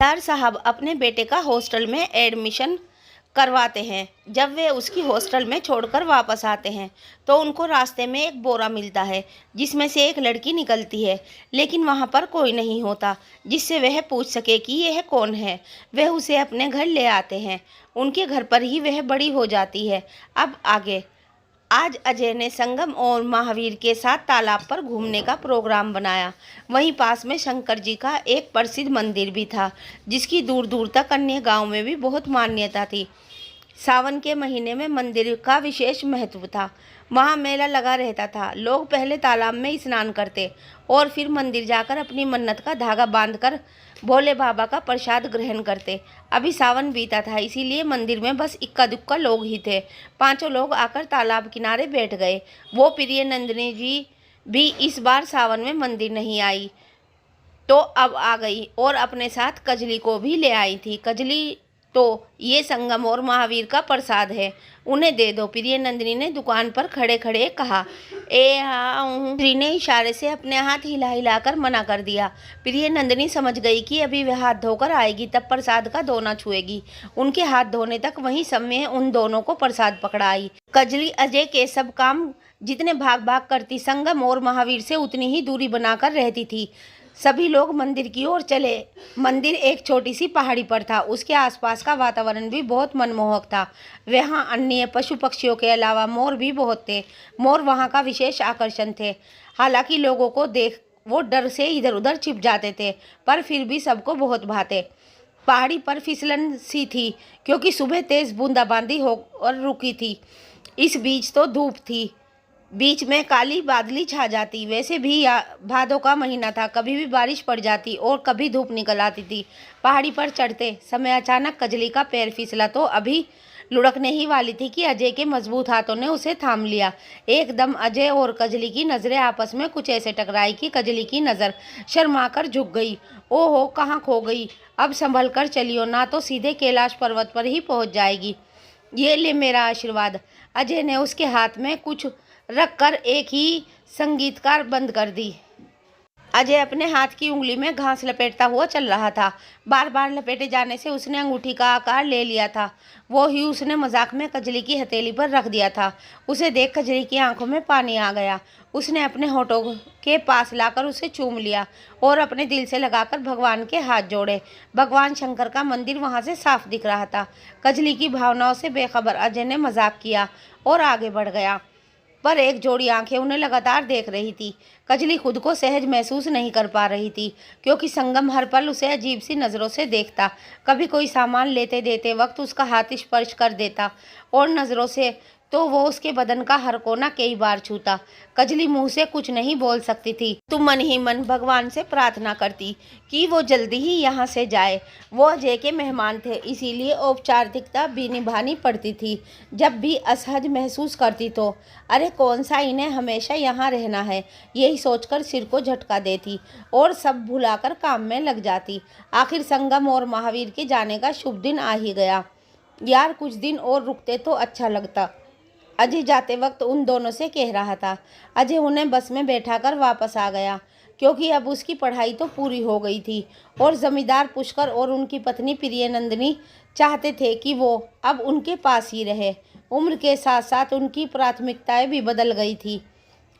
यार साहब अपने बेटे का हॉस्टल में एडमिशन करवाते हैं। जब वे उसकी हॉस्टल में छोड़कर वापस आते हैं तो उनको रास्ते में एक बोरा मिलता है जिसमें से एक लड़की निकलती है, लेकिन वहां पर कोई नहीं होता जिससे वह पूछ सके कि यह कौन है। वह उसे अपने घर ले आते हैं। उनके घर पर ही वह बड़ी हो जाती है। अब आगे। आज अजय ने संगम और महावीर के साथ तालाब पर घूमने का प्रोग्राम बनाया। वहीं पास में शंकर जी का एक प्रसिद्ध मंदिर भी था जिसकी दूर दूर तक अन्य गांव में भी बहुत मान्यता थी। सावन के महीने में मंदिर का विशेष महत्व था। वहाँ मेला लगा रहता था। लोग पहले तालाब में स्नान करते और फिर मंदिर जाकर अपनी मन्नत का धागा बांधकर भोले बाबा का प्रसाद ग्रहण करते। अभी सावन बीता था, इसीलिए मंदिर में बस इक्का दुक्का लोग ही थे। पांचों लोग आकर तालाब किनारे बैठ गए। वो प्रिय नंदिनी जी भी इस बार सावन में मंदिर नहीं आई तो अब आ गई और अपने साथ कजली को भी ले आई थी। कजली तो ये संगम और महावीर का प्रसाद है, उन्हें दे दो, प्रिय नंदिनी ने दुकान पर खड़े खड़े कहा। श्री ने इशारे से अपने हाथ हिला हिलाकर मना कर दिया। प्रिय नंदिनी समझ गई कि अभी वह हाथ धोकर आएगी तब प्रसाद का दोना छुएगी। उनके हाथ धोने तक वही समय उन दोनों को प्रसाद पकड़ाई। कजली अजय के सब काम जितने भाग भाग करती संगम और महावीर से उतनी ही दूरी बनाकर रहती थी। सभी लोग मंदिर की ओर चले। मंदिर एक छोटी सी पहाड़ी पर था। उसके आसपास का वातावरण भी बहुत मनमोहक था। वहाँ अन्य पशु पक्षियों के अलावा मोर भी बहुत थे। मोर वहाँ का विशेष आकर्षण थे। हालांकि लोगों को देख वो डर से इधर उधर छिप जाते थे, पर फिर भी सबको बहुत भाते। पहाड़ी पर फिसलन सी थी क्योंकि सुबह तेज बूंदाबांदी हो और रुकी थी। इस बीच तो धूप थी, बीच में काली बादली छा जाती। वैसे भी भादों का महीना था, कभी भी बारिश पड़ जाती और कभी धूप निकल आती थी। पहाड़ी पर चढ़ते समय अचानक कजली का पैर फिसला तो अभी लुढ़कने ही वाली थी कि अजय के मजबूत हाथों ने उसे थाम लिया। एकदम अजय और कजली की नज़रें आपस में कुछ ऐसे टकराई कि कजली की नज़र शर्माकर झुक गई। ओहो, कहाँ खो गई? अब संभल कर चलियो, ना तो सीधे कैलाश पर्वत पर ही पहुँच जाएगी। ये ले मेरा आशीर्वाद। अजय ने उसके हाथ में कुछ रखकर एक ही संगीतकार बंद कर दी। अजय अपने हाथ की उंगली में घास लपेटता हुआ चल रहा था। बार बार लपेटे जाने से उसने अंगूठी का आकार ले लिया था। वो ही उसने मजाक में कजली की हथेली पर रख दिया था। उसे देख कजली की आंखों में पानी आ गया। उसने अपने होठों के पास लाकर उसे चूम लिया और अपने दिल से लगाकर भगवान के हाथ जोड़े। भगवान शंकर का मंदिर वहां से साफ दिख रहा था। कजली की भावनाओं से बेखबर अजय ने मजाक किया और आगे बढ़ गया, पर एक जोड़ी आंखें उन्हें लगातार देख रही थी। कजली खुद को सहज महसूस नहीं कर पा रही थी क्योंकि संगम हर पल उसे अजीब सी नज़रों से देखता। कभी कोई सामान लेते देते वक्त उसका हाथ स्पर्श कर देता और नज़रों से तो वो उसके बदन का हर कोना कई बार छूता। कजली मुंह से कुछ नहीं बोल सकती थी तो मन ही मन भगवान से प्रार्थना करती कि वो जल्दी ही यहाँ से जाए। वो अजय के मेहमान थे, इसीलिए औपचारिकता भी निभानी पड़ती थी। जब भी असहज महसूस करती तो अरे कौन सा इन्हें हमेशा यहाँ रहना है, यही सोचकर सिर को झटका देती और सब भुलाकर काम में लग जाती। आखिर संगम और महावीर के जाने का शुभ दिन आ ही गया। यार कुछ दिन और रुकते तो अच्छा लगता, अजय जाते वक्त उन दोनों से कह रहा था। अजय उन्हें बस में बैठाकर वापस आ गया क्योंकि अब उसकी पढ़ाई तो पूरी हो गई थी और जमींदार पुष्कर और उनकी पत्नी प्रिय नंदिनी चाहते थे कि वो अब उनके पास ही रहे। उम्र के साथ साथ उनकी प्राथमिकताएं भी बदल गई थी।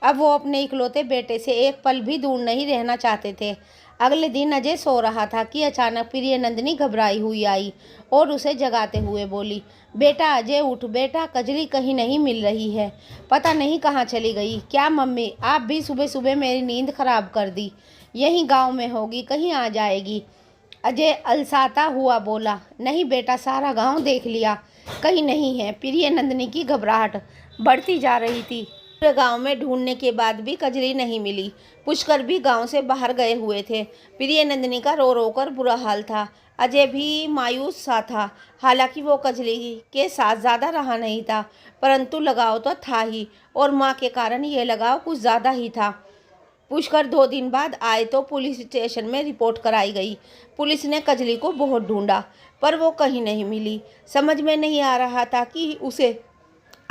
अब वो अपने इकलौते बेटे से एक पल भी दूर नहीं रहना चाहते थे। अगले दिन अजय सो रहा था कि अचानक प्रिय नंदिनी घबराई हुई आई और उसे जगाते हुए बोली, बेटा अजय उठ बेटा, कजली कहीं नहीं मिल रही है, पता नहीं कहाँ चली गई। क्या मम्मी, आप भी सुबह सुबह मेरी नींद खराब कर दी। यहीं गांव में होगी, कहीं आ जाएगी। अजय अलसाता हुआ बोला, नहीं बेटा, सारा गांव देख लिया, कहीं नहीं है। प्रिय नंदिनी की घबराहट बढ़ती जा रही थी। पूरे गांव में ढूंढने के बाद भी कजली नहीं मिली। पुष्कर भी गांव से बाहर गए हुए थे। प्रिय नंदिनी का रो रो कर बुरा हाल था। अजय भी मायूस सा था। हालांकि वो कजली के साथ ज़्यादा रहा नहीं था, परंतु लगाव तो था ही और माँ के कारण ये लगाव कुछ ज़्यादा ही था। पुष्कर 2 दिन बाद आए तो पुलिस स्टेशन में रिपोर्ट कराई गई। पुलिस ने कजली को बहुत ढूंढा पर वो कहीं नहीं मिली। समझ में नहीं आ रहा था कि उसे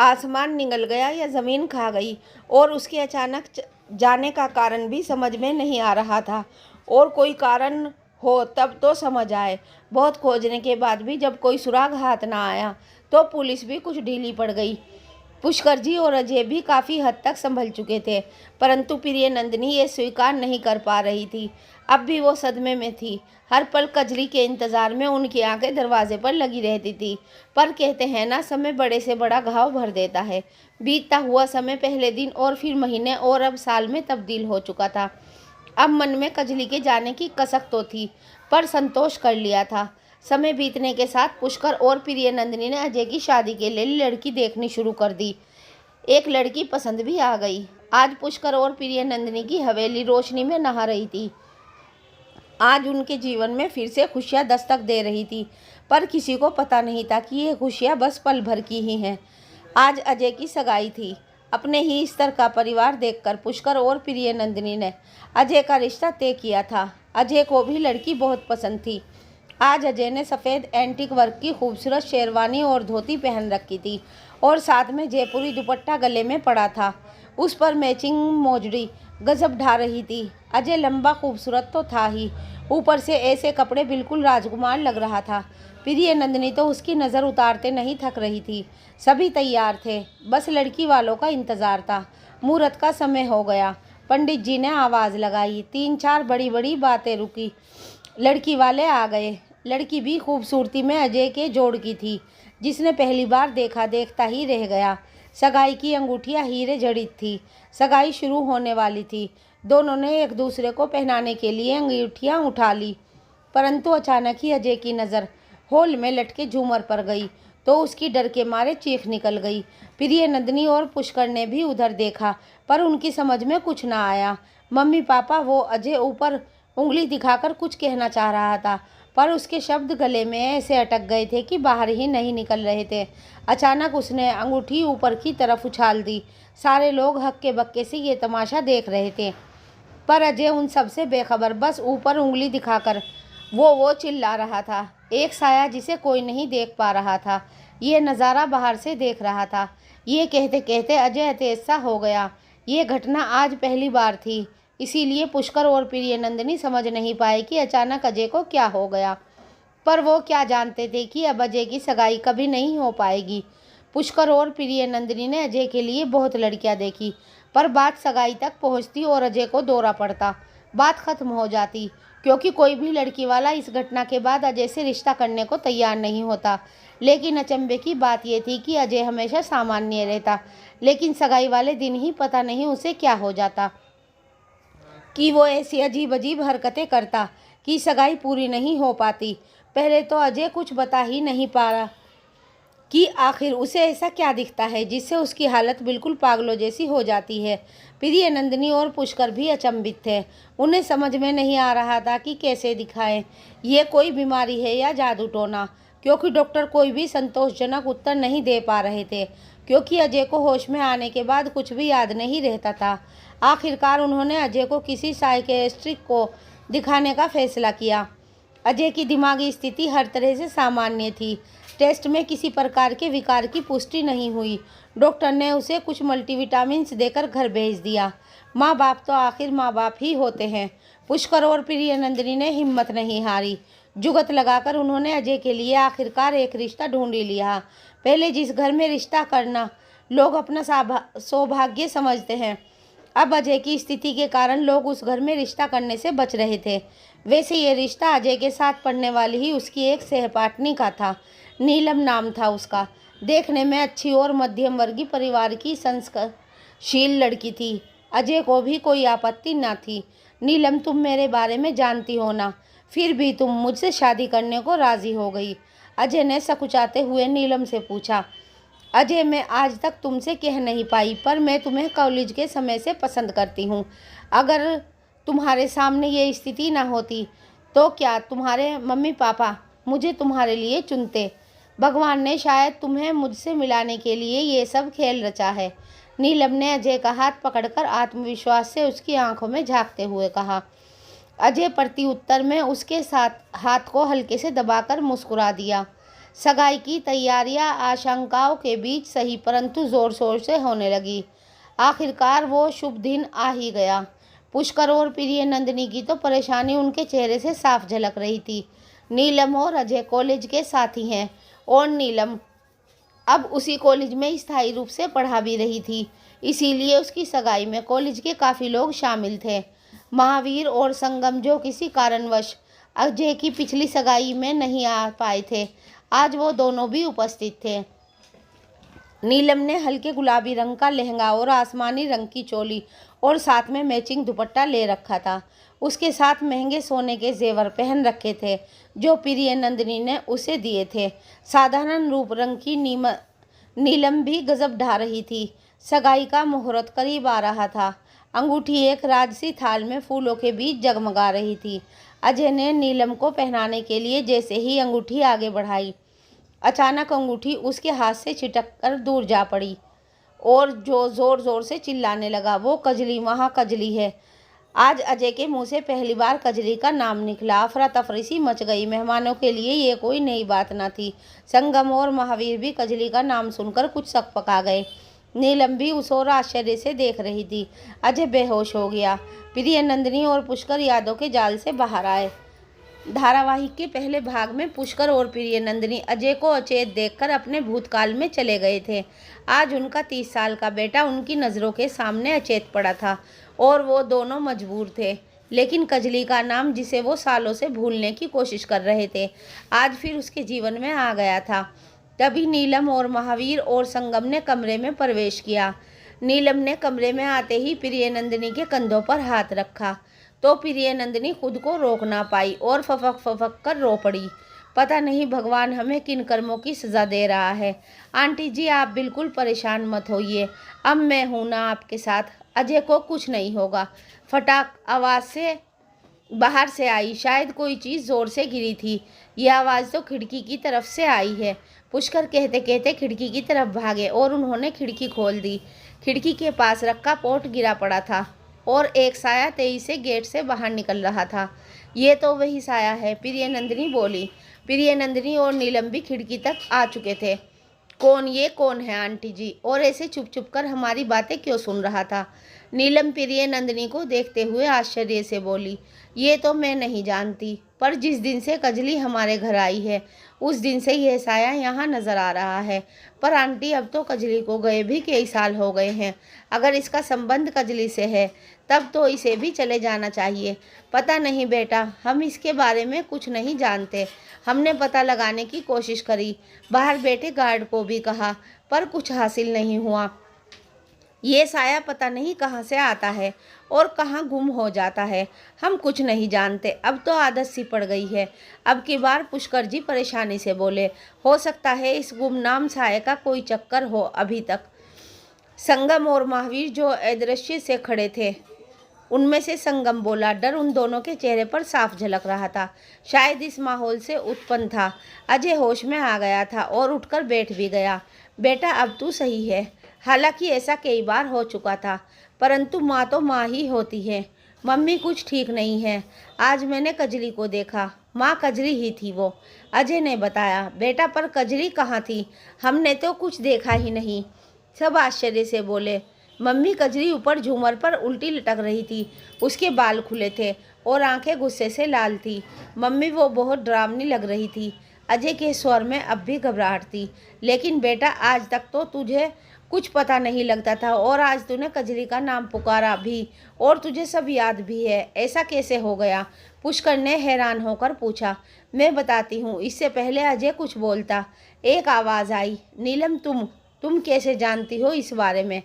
आसमान निगल गया या ज़मीन खा गई, और उसके अचानक जाने का कारण भी समझ में नहीं आ रहा था। और कोई कारण हो तब तो समझ आए। बहुत खोजने के बाद भी जब कोई सुराग हाथ ना आया तो पुलिस भी कुछ ढीली पड़ गई। पुष्कर जी और अजय भी काफ़ी हद तक संभल चुके थे, परंतु प्रिय नंदिनी ये स्वीकार नहीं कर पा रही थी। अब भी वो सदमे में थी। हर पल कजरी के इंतज़ार में उनकी आंखें दरवाजे पर लगी रहती थी। पर कहते हैं ना, समय बड़े से बड़ा घाव भर देता है। बीतता हुआ समय पहले दिन और फिर महीने और अब साल में तब्दील हो चुका था। अब मन में कजली के जाने की कसक तो थी, पर संतोष कर लिया था। समय बीतने के साथ पुष्कर और प्रिय नंदिनी ने अजय की शादी के लिए लड़की देखनी शुरू कर दी। एक लड़की पसंद भी आ गई। आज पुष्कर और प्रिय नंदिनी की हवेली रोशनी में नहा रही थी। आज उनके जीवन में फिर से खुशियां दस्तक दे रही थी, पर किसी को पता नहीं था कि ये खुशियां बस पल भर की ही हैं। आज अजय की सगाई थी। अपने ही स्तर का परिवार देखकर पुष्कर और प्रिय नंदिनी ने अजय का रिश्ता तय किया था। अजय को भी लड़की बहुत पसंद थी। आज अजय ने सफ़ेद एंटीक वर्क की खूबसूरत शेरवानी और धोती पहन रखी थी और साथ में जयपुरी दुपट्टा गले में पड़ा था। उस पर मैचिंग मोजड़ी गजब ढा रही थी। अजय लंबा खूबसूरत तो था ही, ऊपर से ऐसे कपड़े बिल्कुल राजकुमार लग रहा था। प्रिय नंदिनी तो उसकी नज़र उतारते नहीं थक रही थी। सभी तैयार थे, बस लड़की वालों का इंतज़ार था। मुहूर्त का समय हो गया। पंडित जी ने आवाज़ लगाई। 3-4 बड़ी बड़ी बातें रुकी। लड़की वाले आ गए। लड़की भी खूबसूरती में अजय के जोड़ की थी। जिसने पहली बार देखा देखता ही रह गया। सगाई की अंगूठियां हीरे जड़ित थी। सगाई शुरू होने वाली थी। दोनों ने एक दूसरे को पहनाने के लिए अंगूठियां उठा ली, परंतु अचानक ही अजय की नज़र हॉल में लटके झूमर पर गई तो उसकी डर के मारे चीख निकल गई। प्रिय नंदिनी और पुष्कर ने भी उधर देखा, पर उनकी समझ में कुछ ना आया। मम्मी पापा, वो अजय ऊपर उंगली दिखाकर कुछ कहना चाह रहा था, पर उसके शब्द गले में ऐसे अटक गए थे कि बाहर ही नहीं निकल रहे थे। अचानक उसने अंगूठी ऊपर की तरफ उछाल दी। सारे लोग हक्के बक्के से ये तमाशा देख रहे थे, पर अजय उन सब से बेखबर बस ऊपर उंगली दिखाकर वो चिल्ला रहा था। एक साया जिसे कोई नहीं देख पा रहा था, ये नज़ारा बाहर से देख रहा था। ये कहते कहते अजय अतेसा हो गया। ये घटना आज पहली बार थी, इसीलिए पुष्कर और प्रिय नंदिनी समझ नहीं पाए कि अचानक अजय को क्या हो गया। पर वो क्या जानते थे कि अब अजय की सगाई कभी नहीं हो पाएगी। पुष्कर और प्रिय नंदिनी ने अजय के लिए बहुत लड़कियां देखी, पर बात सगाई तक पहुंचती और अजय को दौरा पड़ता। बात खत्म हो जाती, क्योंकि कोई भी लड़की वाला इस घटना के बाद अजय से रिश्ता करने को तैयार नहीं होता। लेकिन अचंभे की बात यह थी कि अजय हमेशा सामान्य रहता, लेकिन सगाई वाले दिन ही पता नहीं उसे क्या हो जाता कि वो ऐसी अजीब अजीब हरकतें करता कि सगाई पूरी नहीं हो पाती। पहले तो अजय कुछ बता ही नहीं पा रहा कि आखिर उसे ऐसा क्या दिखता है जिससे उसकी हालत बिल्कुल पागलों जैसी हो जाती है। प्रिय नंदिनी और पुष्कर भी अचंभित थे। उन्हें समझ में नहीं आ रहा था कि कैसे दिखाएं, ये कोई बीमारी है या जादू टोना, क्योंकि डॉक्टर कोई भी संतोषजनक उत्तर नहीं दे पा रहे थे। क्योंकि अजय को होश में आने के बाद कुछ भी याद नहीं रहता था। आखिरकार उन्होंने अजय को किसी साइकियाट्रिस्ट को दिखाने का फैसला किया। अजय की दिमागी स्थिति हर तरह से सामान्य थी। टेस्ट में किसी प्रकार के विकार की पुष्टि नहीं हुई। डॉक्टर ने उसे कुछ मल्टीविटामिन्स देकर घर भेज दिया। माँ बाप तो आखिर माँ बाप ही होते हैं। पुष्कर और प्रिय नंदिनी ने हिम्मत नहीं हारी। जुगत लगाकर उन्होंने अजय के लिए आखिरकार एक रिश्ता ढूंढ ही लिया। पहले जिस घर में रिश्ता करना लोग अपना सौभाग्य समझते हैं, अब अजय की स्थिति के कारण लोग उस घर में रिश्ता करने से बच रहे थे। वैसे ये रिश्ता अजय के साथ पढ़ने वाली ही उसकी एक सहपाठनी का था। नीलम नाम था उसका। देखने में अच्छी और मध्यम वर्गीय परिवार की संस्कारशील लड़की थी। अजय को भी कोई आपत्ति न थी। नीलम, तुम मेरे बारे में जानती हो ना, फिर भी तुम मुझसे शादी करने को राज़ी हो गई? अजय ने सकुचाते हुए नीलम से पूछा। अजय, मैं आज तक तुमसे कह नहीं पाई, पर मैं तुम्हें कॉलेज के समय से पसंद करती हूँ। अगर तुम्हारे सामने ये स्थिति ना होती तो क्या तुम्हारे मम्मी पापा मुझे तुम्हारे लिए चुनते? भगवान ने शायद तुम्हें मुझसे मिलाने के लिए ये सब खेल रचा है। नीलम ने अजय का हाथ पकड़कर आत्मविश्वास से उसकी आंखों में झांकते हुए कहा। अजय प्रति उत्तर में उसके साथ हाथ को हल्के से दबाकर मुस्कुरा दिया। सगाई की तैयारियां आशंकाओं के बीच सही परंतु जोर शोर से होने लगी। आखिरकार वो शुभ दिन आ ही गया। पुष्कर और प्रिय नंदिनी की तो परेशानी उनके चेहरे से साफ झलक रही थी। नीलम और अजय कॉलेज के साथी हैं और नीलम अब उसी कॉलेज में स्थायी रूप से पढ़ा भी रही थी, इसीलिए उसकी सगाई में कॉलेज के काफ़ी लोग शामिल थे। महावीर और संगम, जो किसी कारणवश अजय की पिछली सगाई में नहीं आ पाए थे, आज वो दोनों भी उपस्थित थे। नीलम ने हल्के गुलाबी रंग का लहंगा और आसमानी रंग की चोली और साथ में मैचिंग दुपट्टा ले रखा था। उसके साथ महंगे सोने के जेवर पहन रखे थे जो प्रिय नंदिनी ने उसे दिए थे। साधारण रूप रंग की नीलम भी गजब ढा रही थी। सगाई का मुहूर्त करीब आ रहा था। अंगूठी एक राजसी थाल में फूलों के बीच जगमगा रही थी। अजय ने नीलम को पहनाने के लिए जैसे ही अंगूठी आगे बढ़ाई, अचानक अंगूठी उसके हाथ से छिटक कर दूर जा पड़ी और जो ज़ोर ज़ोर से चिल्लाने लगा, वो कजली वहाँ कजली है। आज अजय के मुंह से पहली बार कजली का नाम निकला। अफरा तफरी सी मच गई। मेहमानों के लिए ये कोई नई बात न थी। संगम और महावीर भी कजली का नाम सुनकर कुछ सक पका गए। नीलम भी उस ओर आश्चर्य से देख रही थी। अजय बेहोश हो गया। प्रिय नंदिनी और पुष्कर यादों के जाल से बाहर आए। धारावाहिक के पहले भाग में पुष्कर और प्रिय नंदिनी अजय को अचेत देखकर अपने भूतकाल में चले गए थे। आज उनका 30 साल का बेटा उनकी नज़रों के सामने अचेत पड़ा था और वो दोनों मजबूर थे। लेकिन कजली का नाम, जिसे वो सालों से भूलने की कोशिश कर रहे थे, आज फिर उसके जीवन में आ गया था। तभी नीलम और महावीर और संगम ने कमरे में प्रवेश किया। नीलम ने कमरे में आते ही प्रिय नंदिनी के कंधों पर हाथ रखा तो प्रिय नंदिनी खुद को रोक ना पाई और फफक फफक कर रो पड़ी। पता नहीं भगवान हमें किन कर्मों की सज़ा दे रहा है। आंटी जी, आप बिल्कुल परेशान मत होइए, अब मैं हूं ना आपके साथ। अजय को कुछ नहीं होगा। फटाक आवाज़ से बाहर से आई। शायद कोई चीज़ ज़ोर से गिरी थी। यह आवाज़ तो खिड़की की तरफ से आई है। पुष्कर कहते कहते खिड़की की तरफ भागे और उन्होंने खिड़की खोल दी। खिड़की के पास रखा पॉट गिरा पड़ा था और एक साया तेजी से गेट से बाहर निकल रहा था। ये तो वही साया है, प्रिय नंदिनी बोली। प्रिय नंदिनी और नीलम भी खिड़की तक आ चुके थे। कौन है आंटी जी, और ऐसे चुप चुप कर हमारी बातें क्यों सुन रहा था? नीलम प्रिय नंदिनी को देखते हुए आश्चर्य से बोली, ये तो मैं नहीं जानती, पर जिस दिन से कजली हमारे घर आई है उस दिन से यह साया यहाँ नज़र आ रहा है। पर आंटी, अब तो कजली को गए भी कई साल हो गए हैं। अगर इसका संबंध कजली से है तब तो इसे भी चले जाना चाहिए। पता नहीं बेटा, हम इसके बारे में कुछ नहीं जानते। हमने पता लगाने की कोशिश करी, बाहर बैठे गार्ड को भी कहा, पर कुछ हासिल नहीं हुआ। ये साया पता नहीं कहाँ से आता है और कहाँ गुम हो जाता है। हम कुछ नहीं जानते। अब तो आदत सी पड़ गई है। अब की बार पुष्कर जी परेशानी से बोले, हो सकता है इस गुमनाम साये का कोई चक्कर हो अभी तक। संगम और महावीर जो अदृश्य से खड़े थे, उनमें से संगम बोला। डर उन दोनों के चेहरे पर साफ झलक रहा था। शायद इस माहौल से उत्पन्न था। अजय होश में आ गया था और उठकर बैठ भी गया। बेटा, अब तू सही है। हालांकि ऐसा कई बार हो चुका था, परंतु माँ तो माँ ही होती है। मम्मी कुछ ठीक नहीं है। आज मैंने कजली को देखा। माँ, कजली ही थी वो, अजय ने बताया। बेटा, पर कजली कहाँ थी? हमने तो कुछ देखा ही नहीं। सब आश्चर्य से बोले। मम्मी, कजली ऊपर झूमर पर उल्टी लटक रही थी। उसके बाल खुले थे और आंखें गुस्से से लाल थी। मम्मी, वो बहुत डरावनी लग रही थी। अजय के स्वर में अब भी घबराहट थी। लेकिन बेटा, आज तक तो तुझे कुछ पता नहीं लगता था और आज तूने कजली का नाम पुकारा भी और तुझे सब याद भी है। ऐसा कैसे हो गया? पुष्कर ने हैरान होकर पूछा। मैं बताती हूँ। इससे पहले अजय कुछ बोलता, एक आवाज़ आई, नीलम, तुम कैसे जानती हो इस बारे में?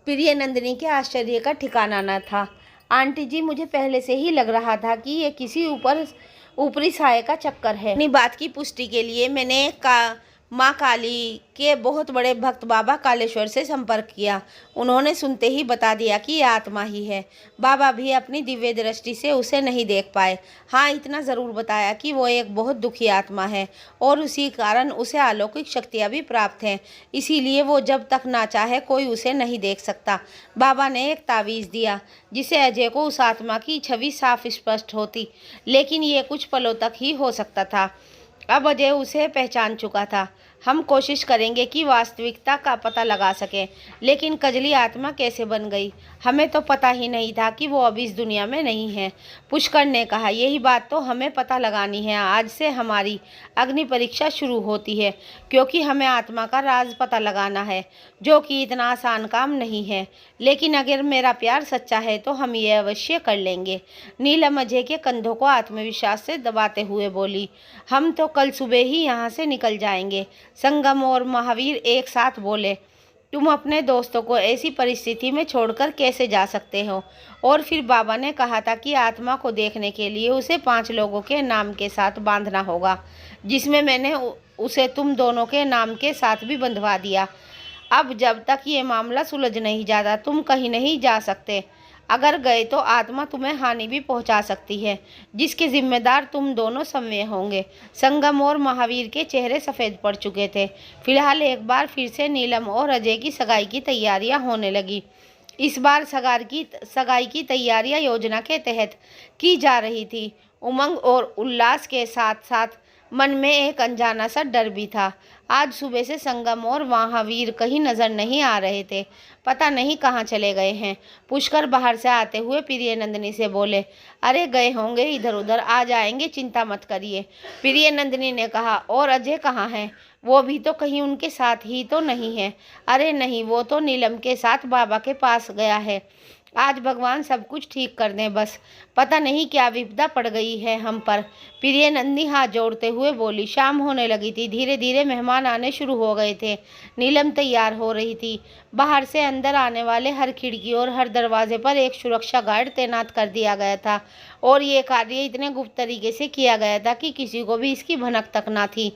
प्रिय नंदिनी के आश्चर्य का ठिकाना न था। आंटी जी, मुझे पहले से ही लग रहा था कि ये किसी ऊपरी साये का चक्कर है। अपनी बात की पुष्टि के लिए मैंने माँ काली के बहुत बड़े भक्त बाबा कालेश्वर से संपर्क किया। उन्होंने सुनते ही बता दिया कि ये आत्मा ही है। बाबा भी अपनी दिव्य दृष्टि से उसे नहीं देख पाए। हाँ, इतना ज़रूर बताया कि वो एक बहुत दुखी आत्मा है और उसी कारण उसे अलौकिक शक्तियाँ भी प्राप्त हैं। इसीलिए वो जब तक ना चाहे कोई उसे नहीं देख सकता। बाबा ने एक तावीज़ दिया जिससे अजय को उस आत्मा की छवि साफ स्पष्ट होती, लेकिन ये कुछ पलों तक ही हो सकता था। अब अजय उसे पहचान चुका था। हम कोशिश करेंगे कि वास्तविकता का पता लगा सकें। लेकिन कजली आत्मा कैसे बन गई? हमें तो पता ही नहीं था कि वो अब इस दुनिया में नहीं है। पुष्कर ने कहा, यही बात तो हमें पता लगानी है। आज से हमारी अग्नि परीक्षा शुरू होती है, क्योंकि हमें आत्मा का राज पता लगाना है, जो कि इतना आसान काम नहीं है। लेकिन अगर मेरा प्यार सच्चा है तो हम ये अवश्य कर लेंगे। नीलम अजय के कंधों को आत्मविश्वास से दबाते हुए बोली, हम तो कल सुबह ही यहाँ से निकल जाएंगे। संगम और महावीर एक साथ बोले, तुम अपने दोस्तों को ऐसी परिस्थिति में छोड़कर कैसे जा सकते हो? और फिर बाबा ने कहा था कि आत्मा को देखने के लिए उसे 5 लोगों के नाम के साथ बांधना होगा, जिसमें मैंने उसे तुम दोनों के नाम के साथ भी बंधवा दिया। अब जब तक ये मामला सुलझ नहीं जाता तुम कहीं नहीं जा सकते। अगर गए तो आत्मा तुम्हें हानि भी पहुंचा सकती है, जिसके जिम्मेदार तुम दोनों स्वयं होंगे। संगम और महावीर के चेहरे सफ़ेद पड़ चुके थे। फिलहाल एक बार फिर से नीलम और अजय की सगाई की तैयारियां होने लगी। इस बार सगाई की तैयारियां योजना के तहत की जा रही थी। उमंग और उल्लास के साथ साथ मन में एक अनजाना सा डर भी था। आज सुबह से संगम और महावीर कहीं नजर नहीं आ रहे थे। पता नहीं कहाँ चले गए हैं। पुष्कर बाहर से आते हुए प्रिय नंदिनी से बोले, अरे गए होंगे इधर उधर, आ जाएंगे, चिंता मत करिए। प्रिय नंदिनी ने कहा, और अजय कहाँ है? वो भी तो कहीं उनके साथ ही तो नहीं है? अरे नहीं, वो तो नीलम के साथ बाबा के पास गया है। आज भगवान सब कुछ ठीक कर दें बस। पता नहीं क्या विपदा पड़ गई है हम पर। प्रिय नंदिनी हाथ जोड़ते हुए बोली। शाम होने लगी थी। धीरे धीरे मेहमान आने शुरू हो गए थे। नीलम तैयार हो रही थी। बाहर से अंदर आने वाले हर खिड़की और हर दरवाजे पर एक सुरक्षा गार्ड तैनात कर दिया गया था, और ये कार्य इतने गुप्त तरीके से किया गया था कि किसी को भी इसकी भनक तक ना थी।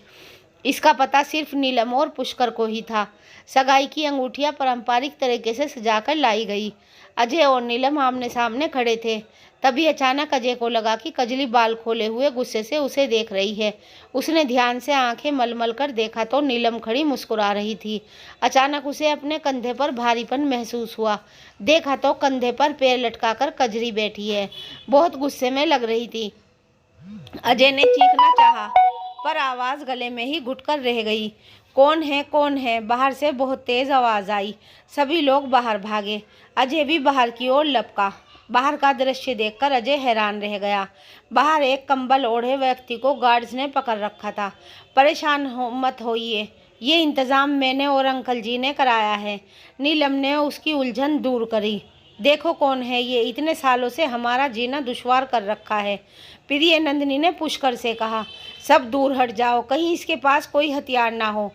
इसका पता सिर्फ नीलम और पुष्कर को ही था। सगाई की अंगूठियां पारंपरिक तरीके से सजाकर लाई गई। अजय और नीलम आमने सामने खड़े थे। तभी अचानक अजय को लगा कि कजली बाल खोले हुए गुस्से से उसे देख रही है। उसने ध्यान से आंखें मलमल कर देखा तो नीलम खड़ी मुस्कुरा रही थी। अचानक उसे अपने कंधे पर भारीपन महसूस हुआ। देखा तो कंधे पर पैर लटकाकर कजली बैठी है। बहुत गुस्से में लग रही थी। अजय ने चीखना चाहा, पर आवाज़ गले में ही घुटकर रह गई। कौन है, कौन है? बाहर से बहुत तेज़ आवाज़ आई। सभी लोग बाहर भागे। अजय भी बाहर की ओर लपका। बाहर का दृश्य देखकर अजय हैरान रह गया। बाहर एक कंबल ओढ़े व्यक्ति को गार्ड्स ने पकड़ रखा था। परेशान मत होइए, ये इंतज़ाम मैंने और अंकल जी ने कराया है। नीलम ने उसकी उलझन दूर करी। देखो कौन है ये, इतने सालों से हमारा जीना दुश्वार कर रखा है। प्रिय नंदिनी ने पुष्कर से कहा, सब दूर हट जाओ, कहीं इसके पास कोई हथियार ना हो।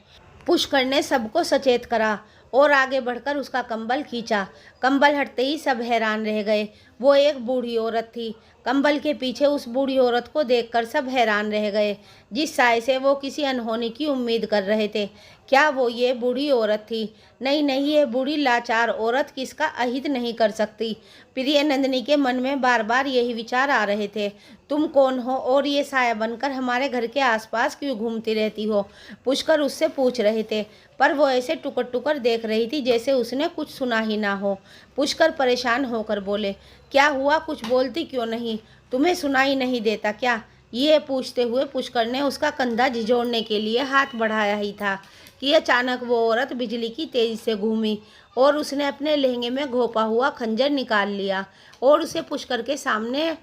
पुष्कर ने सबको सचेत करा और आगे बढ़कर उसका कंबल खींचा। कंबल हटते ही सब हैरान रह गए। वो एक बूढ़ी औरत थी। कंबल के पीछे उस बूढ़ी औरत को देखकर सब हैरान रह गए, जिस साय से वो किसी अनहोनी की उम्मीद कर रहे थे। क्या वो ये बूढ़ी औरत थी? नहीं नहीं, ये बूढ़ी लाचार औरत किसका अहित नहीं कर सकती। प्रिय नंदिनी के मन में बार बार यही विचार आ रहे थे। तुम कौन हो और ये साया बनकर हमारे घर के आसपास क्यों घूमती रहती हो? पुष्कर उससे पूछ रहे थे, पर वो ऐसे टुकर टुकर देख रही थी जैसे उसने कुछ सुना ही ना हो। पुष्कर परेशान होकर बोले, क्या हुआ, कुछ बोलती क्यों नहीं? तुम्हें सुनाई नहीं देता क्या? ये पूछते हुए पुष्कर ने उसका कंधा झिझोड़ने के लिए हाथ बढ़ाया ही था कि अचानक वो औरत बिजली की तेजी से घूमी और उसने अपने लहंगे में घोंपा हुआ खंजर निकाल लिया और उसे पुष्कर के सामने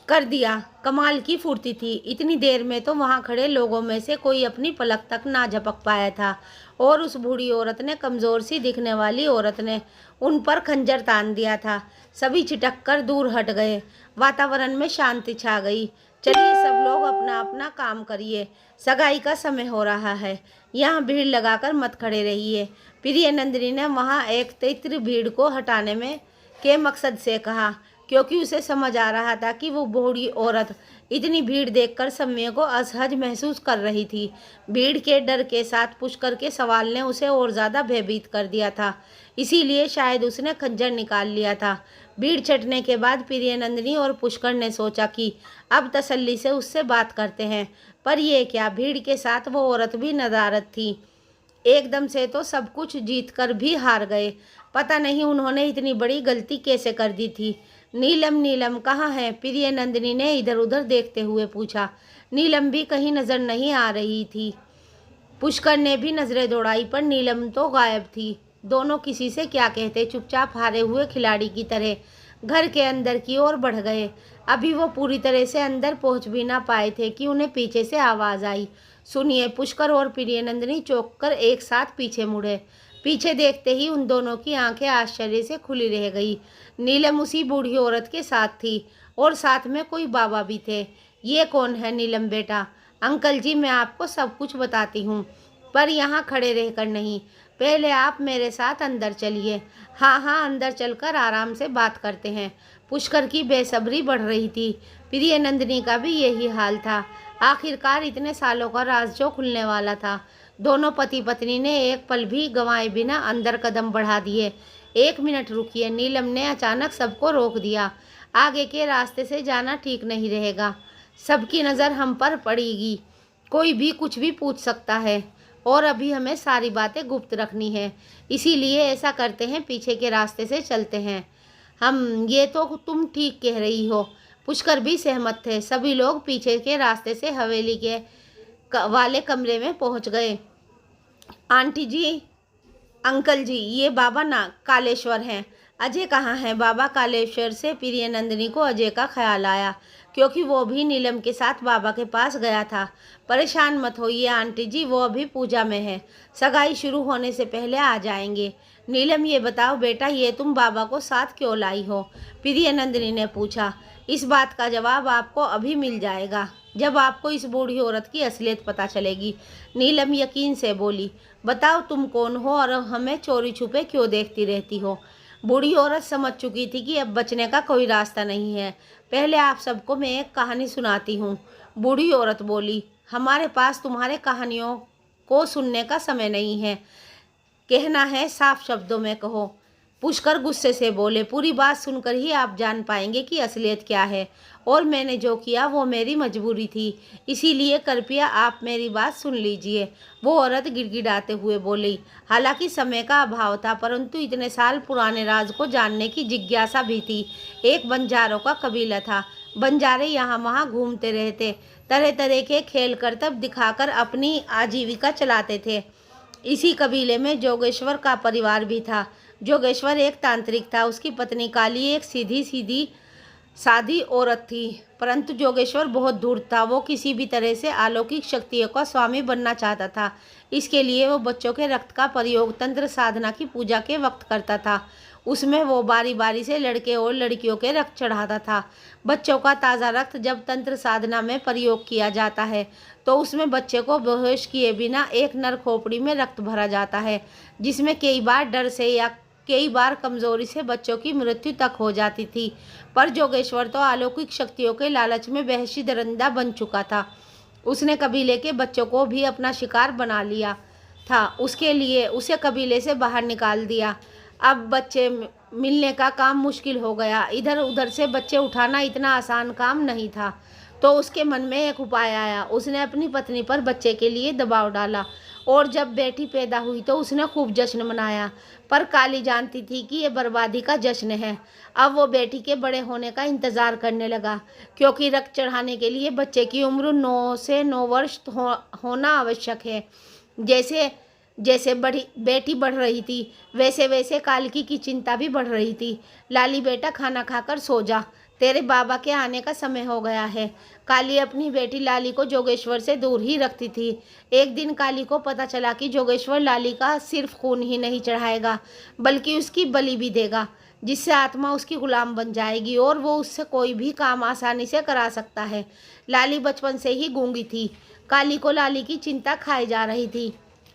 कर दिया। कमाल की फुर्ती थी। इतनी देर में तो वहां खड़े लोगों में से कोई अपनी पलक तक ना झपक पाया था, और उस बूढ़ी औरत ने, कमज़ोर सी दिखने वाली औरत ने उन पर खंजर तान दिया था। सभी छिटक कर दूर हट गए। वातावरण में शांति छा गई। चलिए सब लोग अपना अपना काम करिए, सगाई का समय हो रहा है। यहाँ भीड़ लगाकर मत खड़े रहिए। प्रिय नंदिनी ने वहाँ एक तीव्र भीड़ को हटाने में के मकसद से कहा, क्योंकि उसे समझ आ रहा था कि वो बूढ़ी औरत इतनी भीड़ देखकर समय को असहज महसूस कर रही थी। भीड़ के डर के साथ पुष्कर के सवाल ने उसे और ज़्यादा भयभीत कर दिया था, इसीलिए शायद उसने खंजर निकाल लिया था। भीड़ छटने के बाद प्रिय नंदिनी और पुष्कर ने सोचा कि अब तसल्ली से उससे बात करते हैं, पर यह क्या, भीड़ के साथ वो औरत भी नदारद थी। एकदम से तो सब कुछ जीत कर भी हार गए। पता नहीं उन्होंने इतनी बड़ी गलती कैसे कर दी थी। नीलम, नीलम कहाँ है? प्रिय नंदिनी ने इधर उधर देखते हुए पूछा। नीलम भी कहीं नजर नहीं आ रही थी। पुष्कर ने भी नजरें दौड़ाई पर नीलम तो गायब थी। दोनों किसी से क्या कहते, चुपचाप हारे हुए खिलाड़ी की तरह घर के अंदर की ओर बढ़ गए। अभी वो पूरी तरह से अंदर पहुंच भी ना पाए थे कि उन्हें पीछे से आवाज आई, सुनिए। पुष्कर और प्रियनंदिनी चौंक कर एक साथ पीछे मुड़े। पीछे देखते ही उन दोनों की आंखें आश्चर्य से खुली रह गई। नीलम उसी बूढ़ी औरत के साथ थी और साथ में कोई बाबा भी थे। ये कौन है नीलम बेटा? अंकल जी, मैं आपको सब कुछ बताती हूँ, पर यहाँ खड़े रहकर नहीं। पहले आप मेरे साथ अंदर चलिए। हाँ हाँ, अंदर चलकर आराम से बात करते हैं। पुष्कर की बेसब्री बढ़ रही थी। प्रियनंदिनी का भी यही हाल था। आखिरकार इतने सालों का राज जो खुलने वाला था। दोनों पति पत्नी ने एक पल भी गंवाए बिना अंदर कदम बढ़ा दिए। 1 मिनट रुकिए, नीलम ने अचानक सबको रोक दिया। आगे के रास्ते से जाना ठीक नहीं रहेगा। सबकी नज़र हम पर पड़ेगी। कोई भी कुछ भी पूछ सकता है और अभी हमें सारी बातें गुप्त रखनी है। इसीलिए ऐसा करते हैं, पीछे के रास्ते से चलते हैं हम। ये तो तुम ठीक कह रही हो। पुष्कर भी सहमत थे। सभी लोग पीछे के रास्ते से हवेली के वाले कमरे में पहुंच गए। आंटी जी, अंकल जी, ये बाबा ना कालेश्वर हैं। अजय कहाँ है? बाबा कालेश्वर से प्रियनंदिनी को अजय का ख्याल आया, क्योंकि वो भी नीलम के साथ बाबा के पास गया था। परेशान मत होइए आंटी जी, वो अभी पूजा में है। सगाई शुरू होने से पहले आ जाएंगे। नीलम, ये बताओ बेटा, ये तुम बाबा को साथ क्यों लाई हो? प्रियनंदिनी ने पूछा। इस बात का जवाब आपको अभी मिल जाएगा, जब आपको इस बूढ़ी औरत की असलियत पता चलेगी। नीलम यकीन से बोली। बताओ तुम कौन हो और हमें चोरी छुपे क्यों देखती रहती हो? बूढ़ी औरत समझ चुकी थी कि अब बचने का कोई रास्ता नहीं है। पहले आप सबको मैं एक कहानी सुनाती हूँ। बूढ़ी औरत बोली। हमारे पास तुम्हारे कहानियों को सुनने का समय नहीं है। कहना है साफ शब्दों में कहो। पुष्कर गुस्से से बोले। पूरी बात सुनकर ही आप जान पाएंगे कि असलियत क्या है, और मैंने जो किया वो मेरी मजबूरी थी, इसीलिए कृपया आप मेरी बात सुन लीजिए। वो औरत गिड़गिड़ाते हुए बोली। हालांकि समय का अभाव था, परंतु इतने साल पुराने राज को जानने की जिज्ञासा भी थी। एक बंजारों का कबीला था। बंजारे यहाँ वहाँ घूमते रहते, तरह तरह के खेल करतब दिखाकर अपनी आजीविका चलाते थे। इसी कबीले में जोगेश्वर का परिवार भी था। जोगेश्वर एक तांत्रिक था। उसकी पत्नी काली एक सीधी सीधी सादी औरत थी, परंतु जोगेश्वर बहुत धूर्त था। वो किसी भी तरह से अलौकिक शक्तियों का स्वामी बनना चाहता था। इसके लिए वो बच्चों के रक्त का प्रयोग तंत्र साधना की पूजा के वक्त करता था। उसमें वो बारी बारी से लड़के और लड़कियों के रक्त चढ़ाता था। बच्चों का ताज़ा रक्त जब तंत्र साधना में प्रयोग किया जाता है तो उसमें बच्चे को बेहोश किए बिना एक नर खोपड़ी में रक्त भरा जाता है, जिसमें कई बार डर से या कई बार कमजोरी से बच्चों की मृत्यु तक हो जाती थी। पर जोगेश्वर तो अलौकिक शक्तियों के लालच में वहशी दरिंदा बन चुका था। उसने कबीले के बच्चों को भी अपना शिकार बना लिया था। उसके लिए उसे कबीले से बाहर निकाल दिया। अब बच्चे मिलने का काम मुश्किल हो गया। इधर उधर से बच्चे उठाना इतना आसान काम नहीं था। तो उसके मन में एक उपाय आया। उसने अपनी पत्नी पर बच्चे के लिए दबाव डाला और जब बेटी पैदा हुई तो उसने खूब जश्न मनाया। पर काली जानती थी कि ये बर्बादी का जश्न है। अब वो बेटी के बड़े होने का इंतज़ार करने लगा, क्योंकि रक्त चढ़ाने के लिए बच्चे की उम्र 9 से 9 वर्ष होना आवश्यक है। जैसे जैसे बेटी बढ़ रही थी, वैसे वैसे कालकी की चिंता भी बढ़ रही थी। लाली बेटा, खाना खाकर सो जा, तेरे बाबा के आने का समय हो गया है। काली अपनी बेटी लाली को जोगेश्वर से दूर ही रखती थी। एक दिन काली को पता चला कि जोगेश्वर लाली का सिर्फ खून ही नहीं चढ़ाएगा, बल्कि उसकी बलि भी देगा, जिससे आत्मा उसकी गुलाम बन जाएगी और वो उससे कोई भी काम आसानी से करा सकता है। लाली बचपन से ही गूंगी थी। काली को लाली की चिंता खाई जा रही थी।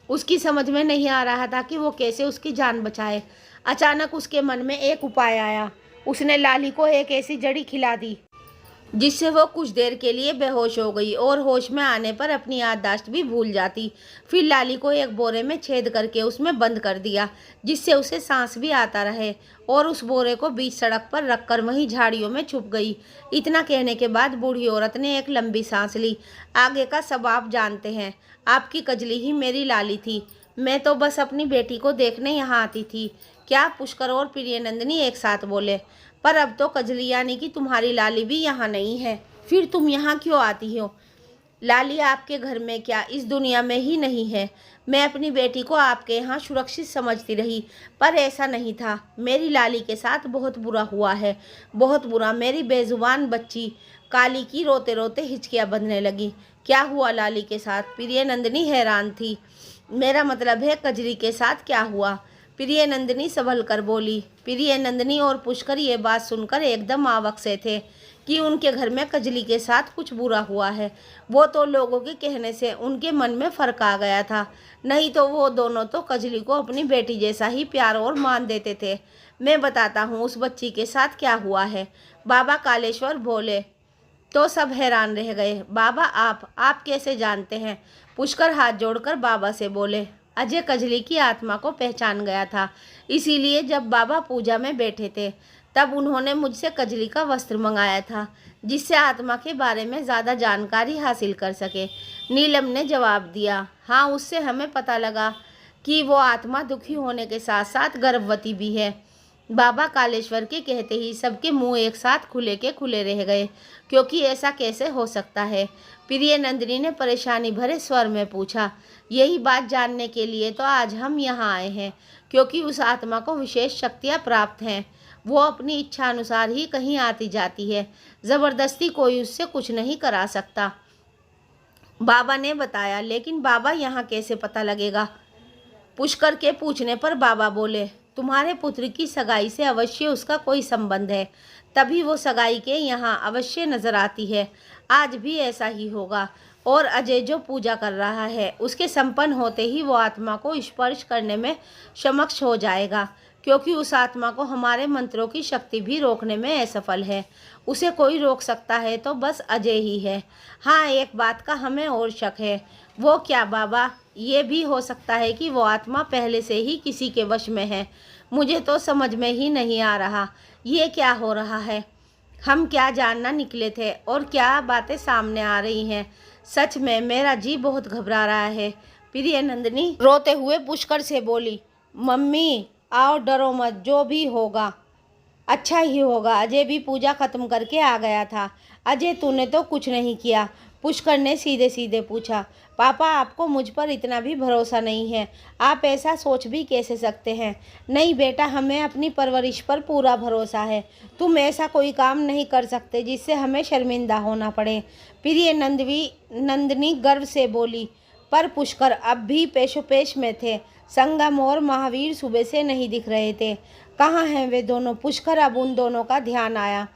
उसकी समझ में नहीं आ रहा था कि वो कैसे उसकी जान बचाए। अचानक उसके मन में एक उपाय आया। उसने लाली को एक ऐसी जड़ी खिला दी जिससे वो कुछ देर के लिए बेहोश हो गई और होश में आने पर अपनी याददाश्त भी भूल जाती। फिर लाली को एक बोरे में छेद करके उसमें बंद कर दिया, जिससे उसे सांस भी आता रहे, और उस बोरे को बीच सड़क पर रखकर वहीं झाड़ियों में छुप गई। इतना कहने के बाद बूढ़ी औरत ने एक लंबी सांस ली। आगे का सब आप जानते हैं। आपकी कजली ही मेरी लाली थी। मैं तो बस अपनी बेटी को देखने यहाँ आती थी। क्या? पुष्कर और प्रियनंदिनी एक साथ बोले। पर अब तो कजली यानी कि तुम्हारी लाली भी यहाँ नहीं है। फिर तुम यहाँ क्यों आती हो? लाली आपके घर में क्या इस दुनिया में ही नहीं है। मैं अपनी बेटी को आपके यहाँ सुरक्षित समझती रही, पर ऐसा नहीं था। मेरी लाली के साथ बहुत बुरा हुआ है, बहुत बुरा। मेरी बेजुबान बच्ची काली की रोते रोते हिचकियाँ बंधने लगी। क्या हुआ लाली के साथ? प्रिय नंदिनी हैरान थी। मेरा मतलब है कजरी के साथ क्या हुआ? प्रिय नंदिनी संभल कर बोली। प्रिय नंदिनी और पुष्कर ये बात सुनकर एकदम अवाक से थे कि उनके घर में कजली के साथ कुछ बुरा हुआ है। वो तो लोगों के कहने से उनके मन में फ़र्क आ गया था, नहीं तो वो दोनों तो कजली को अपनी बेटी जैसा ही प्यार और मान देते थे। मैं बताता हूँ उस बच्ची के साथ क्या हुआ है, बाबा कालेश्वर बोले। तो सब हैरान रह गए। बाबा आप कैसे जानते हैं? पुष्कर हाथ जोड़कर बाबा से बोले। अजय कजली की आत्मा को पहचान गया था, इसीलिए जब बाबा पूजा में बैठे थे तब उन्होंने मुझसे कजली का वस्त्र मंगाया था, जिससे आत्मा के बारे में ज़्यादा जानकारी हासिल कर सके। नीलम ने जवाब दिया। हाँ, उससे हमें पता लगा कि वो आत्मा दुखी होने के साथ साथ गर्भवती भी है। बाबा कालेश्वर के कहते ही सबके मुंह एक साथ खुले के खुले रह गए, क्योंकि ऐसा कैसे हो सकता है? प्रिय नंदिनी ने परेशानी भरे स्वर में पूछा। यही बात जानने के लिए तो आज हम यहाँ आए हैं, क्योंकि उस आत्मा को विशेष शक्तियाँ प्राप्त हैं। वो अपनी इच्छा अनुसार ही कहीं आती जाती है, ज़बरदस्ती कोई उससे कुछ नहीं करा सकता, बाबा ने बताया। लेकिन बाबा यहाँ कैसे पता लगेगा? पुष्कर के पूछने पर बाबा बोले, तुम्हारे पुत्र की सगाई से अवश्य उसका कोई संबंध है, तभी वो सगाई के यहाँ अवश्य नजर आती है। आज भी ऐसा ही होगा। और अजय जो पूजा कर रहा है, उसके संपन्न होते ही वो आत्मा को स्पर्श करने में समक्ष हो जाएगा, क्योंकि उस आत्मा को हमारे मंत्रों की शक्ति भी रोकने में असफल है। उसे कोई रोक सकता है तो बस अजय ही है। हाँ, एक बात का हमें और शक है। वो क्या बाबा? ये भी हो सकता है कि वो आत्मा पहले से ही किसी के वश में है। मुझे तो समझ में ही नहीं आ रहा, ये क्या हो रहा है? हम क्या जानना निकले थे और क्या बातें सामने आ रही हैं? सच में मेरा जी बहुत घबरा रहा है। प्रिय नंदिनी रोते हुए पुष्कर से बोली। मम्मी आओ, डरो मत, जो भी होगा अच्छा ही होगा। अजय भी पूजा खत्म करके आ गया था। अजय तूने तो कुछ नहीं किया? पुष्कर ने सीधे सीधे पूछा। पापा, आपको मुझ पर इतना भी भरोसा नहीं है? आप ऐसा सोच भी कैसे सकते हैं? नहीं बेटा, हमें अपनी परवरिश पर पूरा भरोसा है। तुम ऐसा कोई काम नहीं कर सकते जिससे हमें शर्मिंदा होना पड़े। प्रिय नंदिनी गर्व से बोली। पर पुष्कर अब भी पेशोपेश में थे। संगम और महावीर सुबह से नहीं दिख रहे थे। कहाँ हैं वे दोनों? पुष्कर अब उन दोनों का ध्यान आया।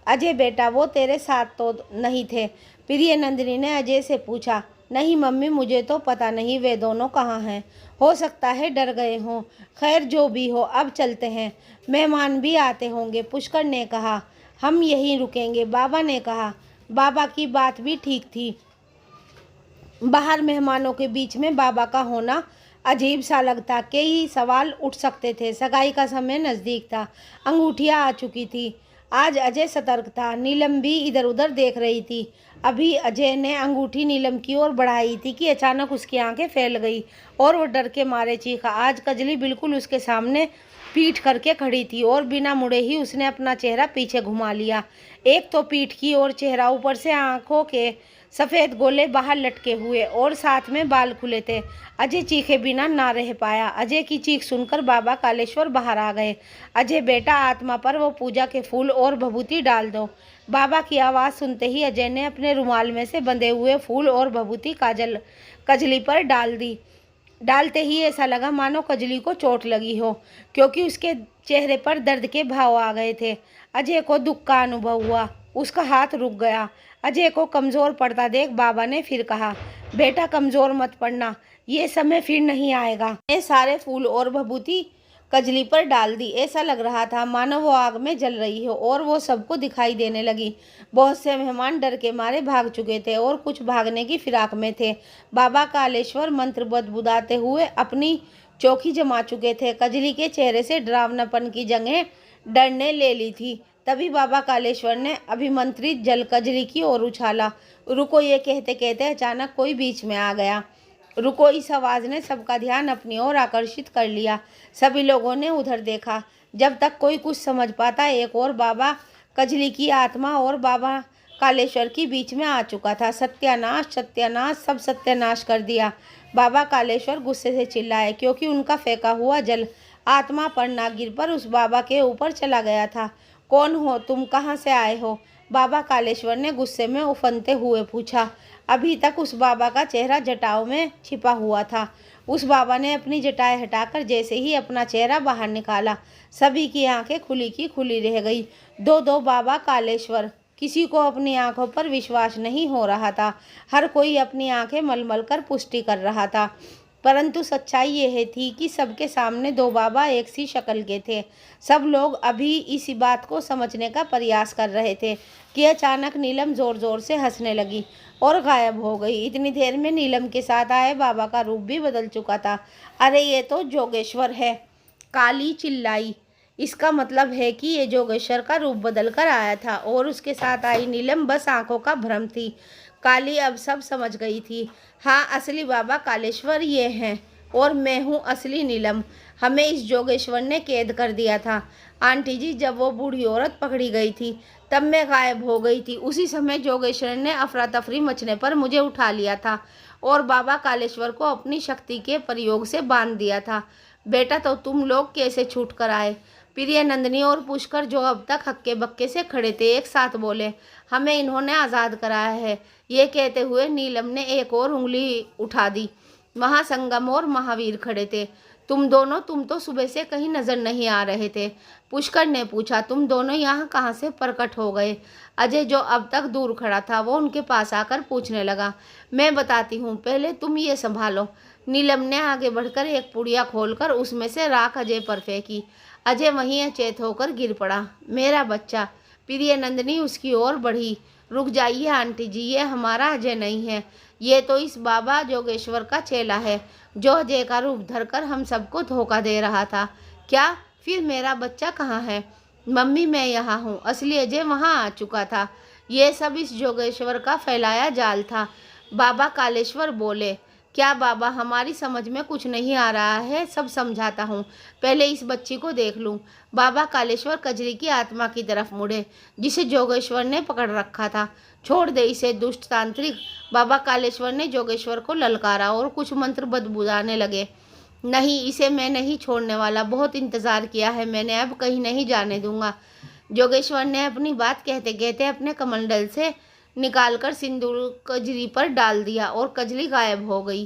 अजय बेटा, वो तेरे साथ तो नहीं थे? प्रिय नंदिनी ने अजय से पूछा। नहीं मम्मी, मुझे तो पता नहीं वे दोनों कहाँ हैं। हो सकता है डर गए हों। खैर, जो भी हो, अब चलते हैं, मेहमान भी आते होंगे। पुष्कर ने कहा। हम यहीं रुकेंगे, बाबा ने कहा। बाबा की बात भी ठीक थी। बाहर मेहमानों के बीच में बाबा का होना अजीब सा लगता। कई सवाल उठ सकते थे। सगाई का समय नज़दीक था, अंगूठियाँ आ चुकी थी। आज अजय सतर्क था। नीलम भी इधर उधर देख रही थी। अभी अजय ने अंगूठी नीलम की ओर बढ़ाई थी कि अचानक उसकी आंखें फैल गई और वो डर के मारे चीखा। आज कजली बिल्कुल उसके सामने पीठ करके खड़ी थी और बिना मुड़े ही उसने अपना चेहरा पीछे घुमा लिया। एक तो पीठ की ओर चेहरा, ऊपर से आंखों के सफ़ेद गोले बाहर लटके हुए और साथ में बाल खुले थे। अजय चीखे बिना ना रह पाया। अजय की चीख सुनकर बाबा कालेश्वर बाहर आ गए। अजय बेटा, आत्मा पर वो पूजा के फूल और भभूति डाल दो। बाबा की आवाज़ सुनते ही अजय ने अपने रुमाल में से बंधे हुए फूल और भभूति कजली पर डाल दी। डालते ही ऐसा लगा मानो कजली को चोट लगी हो, क्योंकि उसके चेहरे पर दर्द के भाव आ गए थे। अजय को दुख का अनुभव हुआ। उसका हाथ रुक गया। अजय को कमज़ोर पड़ता देख बाबा ने फिर कहा। बेटा, कमज़ोर मत पड़ना, ये समय फिर नहीं आएगा। मैं सारे फूल और भभूति कजली पर डाल दी। ऐसा लग रहा था मानो वो आग में जल रही हो और वो सबको दिखाई देने लगी। बहुत से मेहमान डर के मारे भाग चुके थे और कुछ भागने की फिराक में थे। बाबा कालेश्वर मंत्र बुदाते हुए अपनी चौकी जमा चुके थे। कजली के चेहरे से डरावनापन की जगह डर ने ले ली थी। तभी बाबा कालेश्वर ने अभिमंत्रित जल कजली की ओर उछाला। रुको, ये कहते कहते अचानक कोई बीच में आ गया। रुको, इस आवाज़ ने सबका ध्यान अपनी ओर आकर्षित कर लिया। सभी लोगों ने उधर देखा। जब तक कोई कुछ समझ पाता, एक और बाबा कजली की आत्मा और बाबा कालेश्वर की बीच में आ चुका था। सत्यानाश, सत्यानाश, सब सत्यानाश कर दिया। बाबा कालेश्वर गुस्से से चिल्लाए, क्योंकि उनका फेंका हुआ जल आत्मा पर ना गिर पर उस बाबा के ऊपर चला गया था। कौन हो तुम, कहाँ से आए हो? बाबा कालेश्वर ने गुस्से में उफनते हुए पूछा। अभी तक उस बाबा का चेहरा जटाओं में छिपा हुआ था। उस बाबा ने अपनी जटाएं हटाकर जैसे ही अपना चेहरा बाहर निकाला, सभी की आंखें खुली की खुली रह गई। दो दो बाबा कालेश्वर। किसी को अपनी आंखों पर विश्वास नहीं हो रहा था। हर कोई अपनी आंखें मलमल कर पुष्टि कर रहा था। परंतु सच्चाई यह थी कि सबके सामने दो बाबा एक सी शक्ल के थे। सब लोग अभी इसी बात को समझने का प्रयास कर रहे थे कि अचानक नीलम जोर जोर से हंसने लगी और गायब हो गई। इतनी देर में नीलम के साथ आए बाबा का रूप भी बदल चुका था। अरे ये तो जोगेश्वर है, काली चिल्लाई। इसका मतलब है कि ये जोगेश्वर का रूप बदल कर आया था और उसके साथ आई नीलम बस आंखों का भ्रम थी। काली अब सब समझ गई थी। हाँ, असली बाबा कालेश्वर ये हैं और मैं हूँ असली नीलम। हमें इस जोगेश्वर ने कैद कर दिया था। आंटी जी, जब वो बूढ़ी औरत पकड़ी गई थी तब मैं गायब हो गई थी। उसी समय जोगेश्वर ने अफरा तफरी मचने पर मुझे उठा लिया था और बाबा कालेश्वर को अपनी शक्ति के प्रयोग से बांध दिया था। बेटा, तो तुम लोग कैसे छूट कर आए? प्रिय नंदिनी और पुष्कर, जो अब तक हक्के बक्के से खड़े थे, एक साथ बोले, हमें इन्होंने आज़ाद कराया है। ये कहते हुए नीलम ने एक और उंगली उठा दी। वहाँ संगम और महावीर खड़े थे। तुम तो सुबह से कहीं नजर नहीं आ रहे थे। पुष्कर ने पूछा, तुम दोनों यहाँ कहाँ से प्रकट हो गए? अजय, जो अब तक दूर खड़ा था, वो उनके पास आकर पूछने लगा। मैं बताती हूँ, पहले तुम ये संभालो। नीलम ने आगे बढ़कर एक पुड़िया खोलकर उसमें से राख अजय पर फेंकी। अजय वहीं अचेत होकर गिर पड़ा। मेरा बच्चा। प्रिय नंदिनी उसकी ओर बढ़ी। रुक जाइए आंटी जी, ये हमारा अजय नहीं है। ये तो इस बाबा जोगेश्वर का चेला है, जो अजय का रूप धरकर हम सबको धोखा दे रहा था। क्या? फिर मेरा बच्चा कहाँ है? मम्मी, मैं यहाँ हूँ। असली अजय वहाँ आ चुका था। ये सब इस जोगेश्वर का फैलाया जाल था। बाबा कालेश्वर बोले। क्या बाबा, हमारी समझ में कुछ नहीं आ रहा है, सब समझाता हूँ। पहले इस बच्ची को देख लूँ। बाबा कालेश्वर कजरी की आत्मा की तरफ मुड़े, जिसे जोगेश्वर ने पकड़ रखा था। छोड़ दे इसे, दुष्ट तांत्रिक। बाबा कालेश्वर ने जोगेश्वर को ललकारा और कुछ मंत्र बदबुदाने लगे। नहीं, इसे मैं नहीं छोड़ने वाला। बहुत इंतजार किया है मैंने, अब कहीं नहीं जाने दूंगा। जोगेश्वर ने अपनी बात कहते कहते अपने कमंडल से निकालकर सिंदूर कजरी पर डाल दिया और कजली गायब हो गई।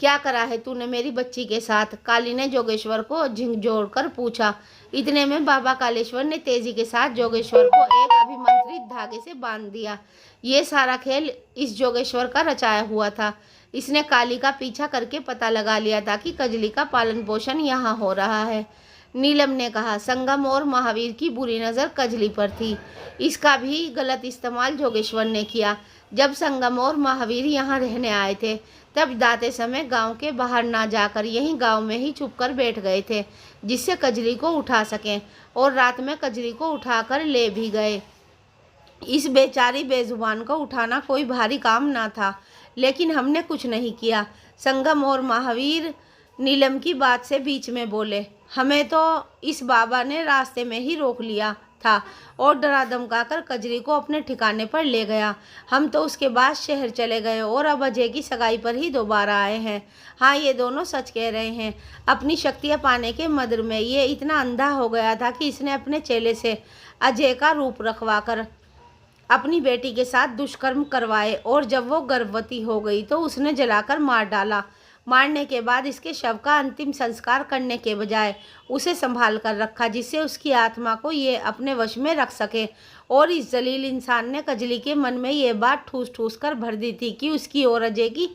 क्या करा है तूने मेरी बच्ची के साथ? काली ने जोगेश्वर को झिंझोड़ कर पूछा। इतने में बाबा कालेश्वर ने तेजी के साथ जोगेश्वर को एक अभिमंत्रित धागे से बांध दिया। ये सारा खेल इस जोगेश्वर का रचाया हुआ था। इसने काली का पीछा करके पता लगा लिया था कि कजली का पालन पोषण यहाँ हो रहा है। नीलम ने कहा। संगम और महावीर की बुरी नज़र कजली पर थी। इसका भी गलत इस्तेमाल जोगेश्वर ने किया। जब संगम और महावीर यहाँ रहने आए थे, तब दाते समय गांव के बाहर ना जाकर यहीं गांव में ही छुपकर बैठ गए थे, जिससे कजली को उठा सकें, और रात में कजली को उठाकर ले भी गए। इस बेचारी बेजुबान को उठाना कोई भारी काम ना था, लेकिन हमने कुछ नहीं किया। संगम और महावीर नीलम की बात से बीच में बोले। हमें तो इस बाबा ने रास्ते में ही रोक लिया था और डरा धमकाकर कजरी को अपने ठिकाने पर ले गया। हम तो उसके बाद शहर चले गए और अब अजय की सगाई पर ही दोबारा आए हैं। हाँ, ये दोनों सच कह रहे हैं। अपनी शक्तियाँ पाने के मदर में ये इतना अंधा हो गया था कि इसने अपने चेले से अजय का रूप रखवा कर अपनी बेटी के साथ दुष्कर्म करवाए, और जब वो गर्भवती हो गई तो उसने जलाकर मार डाला। मारने के बाद इसके शव का अंतिम संस्कार करने के बजाय उसे संभाल कर रखा, जिससे उसकी आत्मा को ये अपने वश में रख सके। और इस जलील इंसान ने कजली के मन में ये बात ठूस ठूस कर भर दी थी कि उसकी और अजय की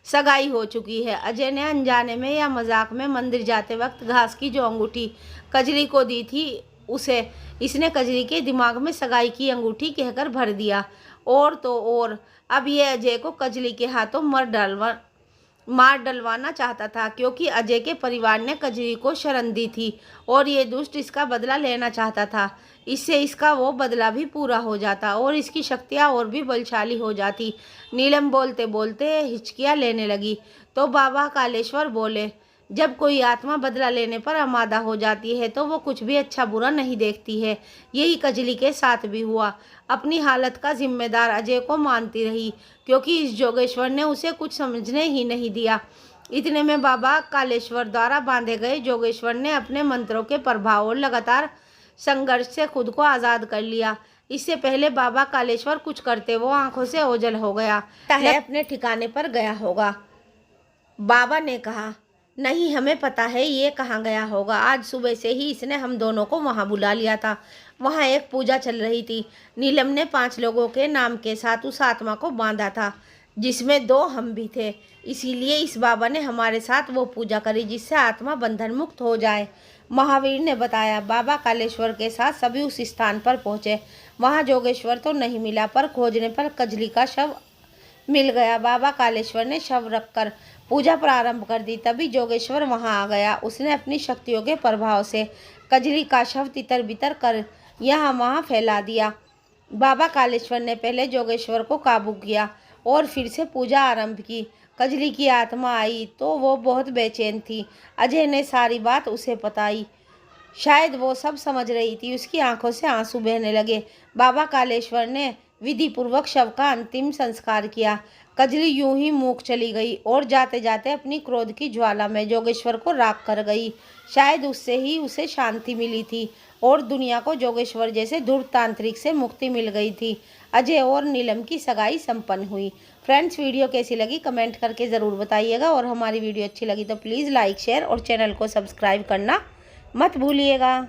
सगाई हो चुकी है। अजय ने अनजाने में या मजाक में मंदिर जाते वक्त घास की जो अंगूठी कजली को दी थी, उसे इसने कजली के दिमाग में सगाई की अंगूठी कहकर भर दिया। और तो और अब ये अजय को कजली के हाथों मार डलवाना चाहता था, क्योंकि अजय के परिवार ने कजरी को शरण दी थी और ये दुष्ट इसका बदला लेना चाहता था। इससे इसका वो बदला भी पूरा हो जाता और इसकी शक्तियाँ और भी बलशाली हो जाती। नीलम बोलते बोलते हिचकियाँ लेने लगी तो बाबा कालेश्वर बोले, जब कोई आत्मा बदला लेने पर आमादा हो जाती है तो वो कुछ भी अच्छा बुरा नहीं देखती है। यही कजली के साथ भी हुआ। अपनी हालत का जिम्मेदार अजय को मानती रही, क्योंकि इस जोगेश्वर ने उसे कुछ समझने ही नहीं दिया। इतने में बाबा कालेश्वर द्वारा बांधे गए जोगेश्वर ने अपने मंत्रों के प्रभाव और लगातार संघर्ष से खुद को आज़ाद कर लिया। इससे पहले बाबा कालेश्वर कुछ करते वो आंखों से ओझल हो गया, अपने ठिकाने पर गया होगा। बाबा ने कहा, नहीं, हमें पता है ये कहाँ गया होगा। आज सुबह से ही इसने हम दोनों को वहाँ बुला लिया था। वहाँ एक पूजा चल रही थी। नीलम ने 5 लोगों के नाम के साथ उस आत्मा को बांधा था, जिसमें 2 हम भी थे। इसीलिए इस बाबा ने हमारे साथ वो पूजा करी जिससे आत्मा बंधन मुक्त हो जाए। महावीर ने बताया। बाबा कालेश्वर के साथ सभी उस स्थान पर पहुँचे। वहाँ जोगेश्वर तो नहीं मिला, पर खोजने पर कजली का शव मिल गया। बाबा कालेश्वर ने शव रखकर पूजा प्रारंभ कर दी। तभी जोगेश्वर वहां आ गया। उसने अपनी शक्तियों के प्रभाव से कजली का शव तितर बितर कर यहाँ वहाँ फैला दिया। बाबा कालेश्वर ने पहले जोगेश्वर को काबू किया और फिर से पूजा आरंभ की। कजली की आत्मा आई तो वो बहुत बेचैन थी। अजय ने सारी बात उसे बताई। शायद वो सब समझ रही थी। उसकी आंखों से आंसू बहने लगे। बाबा कालेश्वर ने विधि पूर्वक शव का अंतिम संस्कार किया। कजली यूं ही मूक चली गई और जाते जाते अपनी क्रोध की ज्वाला में जोगेश्वर को राख कर गई। शायद उससे ही उसे शांति मिली थी और दुनिया को जोगेश्वर जैसे धूर्त तांत्रिक से मुक्ति मिल गई थी। अजय और नीलम की सगाई संपन्न हुई। फ्रेंड्स, वीडियो कैसी लगी कमेंट करके ज़रूर बताइएगा, और हमारी वीडियो अच्छी लगी तो प्लीज़ लाइक, शेयर और चैनल को सब्सक्राइब करना मत भूलिएगा।